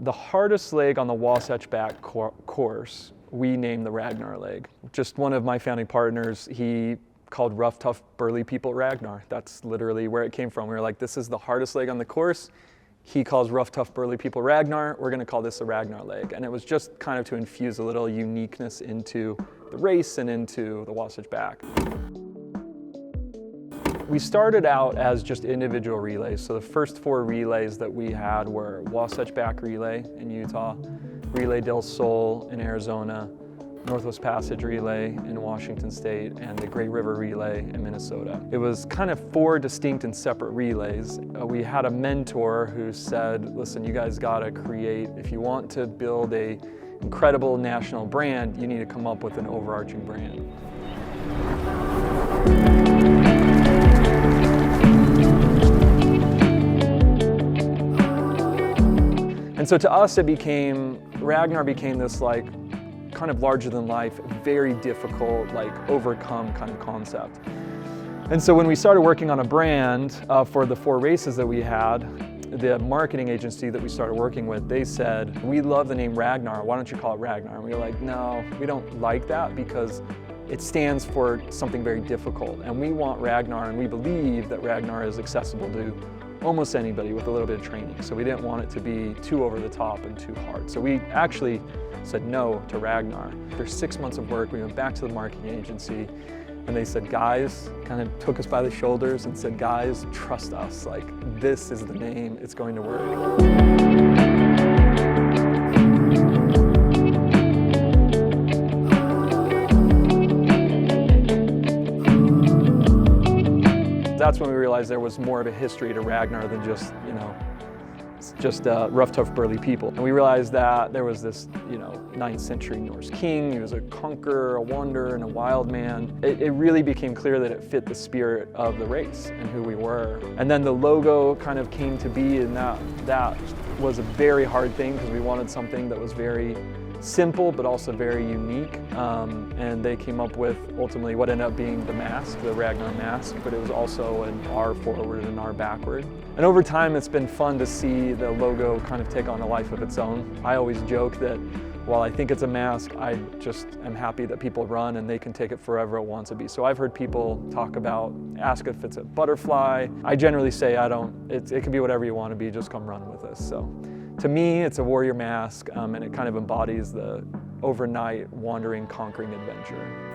The hardest leg on the Wasatch Back course, we named the Ragnar leg. Just one of my founding partners, he called rough, tough, burly people Ragnar. That's literally where it came from. We were like, this is the hardest leg on the course. He calls rough, tough, burly people Ragnar. We're gonna call this the Ragnar leg. And it was just kind of to infuse a little uniqueness into the race and into the Wasatch Back. We started out as just individual relays. So the first 4 relays that we had were Wasatch Back Relay in Utah, Relay del Sol in Arizona, Northwest Passage Relay in Washington State, and the Great River Relay in Minnesota. It was kind of 4 distinct and separate relays. We had a mentor who said, listen, you guys gotta create, if you want to build a incredible national brand, you need to come up with an overarching brand. And so to us, Ragnar became this like kind of larger than life, very difficult, like overcome kind of concept. And so when we started working on a brand for the 4 races that we had, the marketing agency that we started working with, they said, we love the name Ragnar, why don't you call it Ragnar? And we were like, no, we don't like that because it stands for something very difficult. And we want Ragnar, and we believe that Ragnar is accessible to almost anybody with a little bit of training. So we didn't want it to be too over the top and too hard. So we actually said no to Ragnar. After 6 months of work, we went back to the marketing agency and they said, guys, kind of took us by the shoulders and said, guys, trust us. Like, this is the name, it's going to work. That's when we realized there was more of a history to Ragnar than just, rough, tough, burly people. And we realized that there was this, 9th century Norse king. He was a conqueror, a wanderer, and a wild man. It really became clear that it fit the spirit of the race and who we were. And then the logo kind of came to be, and that was a very hard thing because we wanted something that was very simple but also very unique, and they came up with ultimately what ended up being the mask, the Ragnar mask, but it was also an R forward and an R backward. And over time it's been fun to see the logo kind of take on a life of its own. I always joke that while I think it's a mask, I just am happy that people run and they can take it forever it wants to be. So I've heard people ask if it's a butterfly. I generally say it can be whatever you want to be, just come run with us. So to me, it's a warrior mask, and it kind of embodies the overnight wandering, conquering adventure.